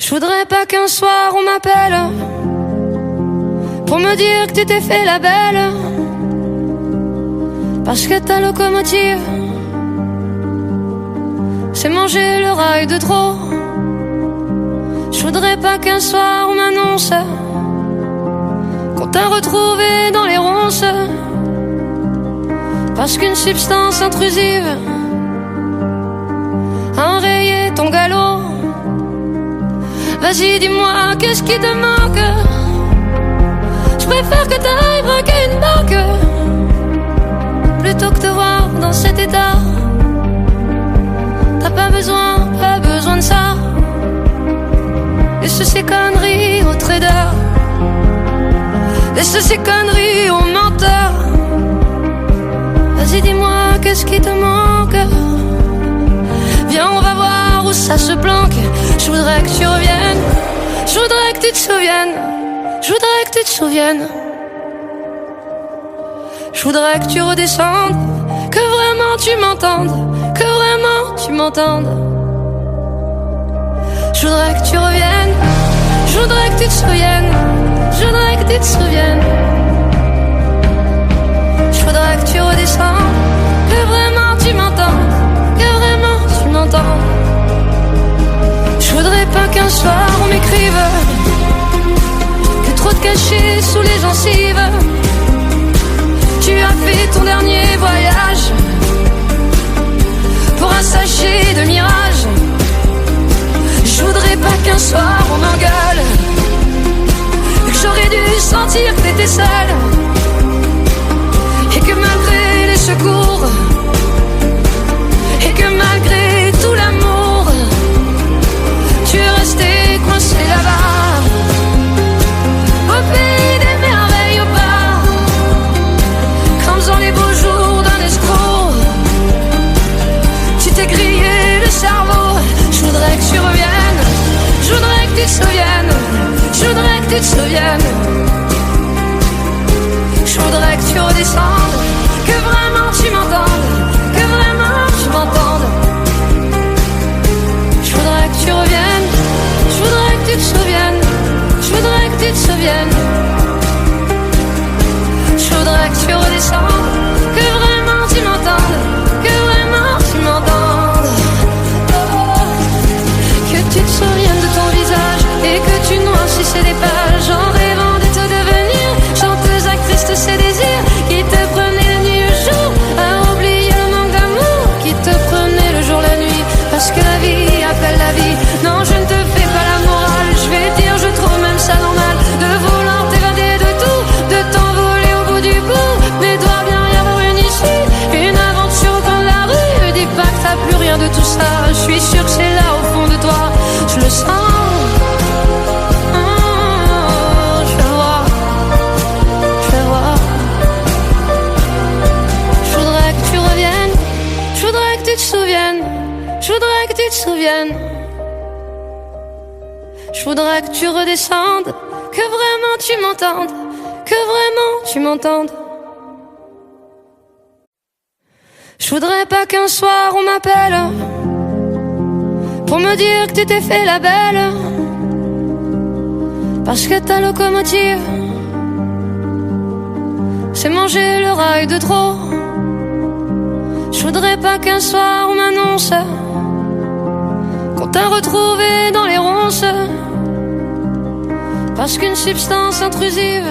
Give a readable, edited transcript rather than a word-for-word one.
Je voudrais pas qu'un soir on m'appelle pour me dire que tu t'es fait la belle, parce que ta locomotive c'est manger le rail de trop. Je voudrais pas qu'un soir on m'annonce qu'on t'a retrouvé dans les ronces, parce qu'une substance intrusive a enrayé ton galop. Vas-y, dis-moi, qu'est-ce qui te manque? Je préfère que t'ailles braquer une banque plutôt que te voir dans cet état. T'as pas besoin de ça. Laisse ces conneries aux traders, laisse ces conneries aux menteurs. Vas-y, dis-moi, qu'est-ce qui te manque? Viens, on va voir où ça se planque. Je voudrais que tu reviennes, je voudrais que tu te souviennes, je voudrais que tu te souviennes. Je voudrais que tu redescendes, que vraiment tu m'entendes, que vraiment tu m'entendes. Je voudrais que tu reviennes, je voudrais que tu te souviennes, je voudrais que tu te souviennes. Je voudrais que tu redescendes, que vraiment tu m'entendes, que vraiment tu m'entendes. Je voudrais pas qu'un soir on m'écrive que trop de cachets sous les gencives. Tu as fait ton dernier voyage pour un sachet de mirage. Je voudrais pas qu'un soir on m'engueule et que j'aurais dû sentir que t'étais seule, et que malgré les secours et que malgré tout l'amour, tu es resté coincé là-bas au pays des merveilles, au bar, comme dans les beaux jours d'un escroc. Tu t'es grillé le cerveau. Je voudrais que tu reviennes, je voudrais que tu te souviennes, je voudrais que tu te souviennes. Je voudrais que tu redescendes, que vraiment tu m'entendes, que vraiment tu m'entendes. Je voudrais que tu reviennes, je voudrais que tu te souviennes, je voudrais que tu te souviennes. Je voudrais que tu redescendes, que vraiment tu m'entendes, que vraiment tu m'entendes. Que tu te souviennes de ton visage et que tu noircissais les pages en rêvant de te devenir chanteuse, actrice de ses désirs qui te prenait la nuit le jour à oublier le manque d'amour qui te prenait le jour la nuit, parce que la vie appelle la vie. Non, je ne te fais pas la morale, je vais dire, je trouve même ça normal de vouloir t'évader de tout, de t'envoler au bout du bout, mais doit bien y avoir une issue, une aventure au coin de la rue. Dis pas que t'as plus rien de tout ça, je suis sûre que c'est là au fond de toi, je le sens. Je voudrais que tu te souviennes, je voudrais que tu redescendes, que vraiment tu m'entendes, que vraiment tu m'entendes. Je voudrais pas qu'un soir on m'appelle pour me dire que tu t'es fait la belle, parce que ta locomotive c'est manger le rail de trop. Je voudrais pas qu'un soir on m'annonce qu'on t'a retrouvé dans les ronces, parce qu'une substance intrusive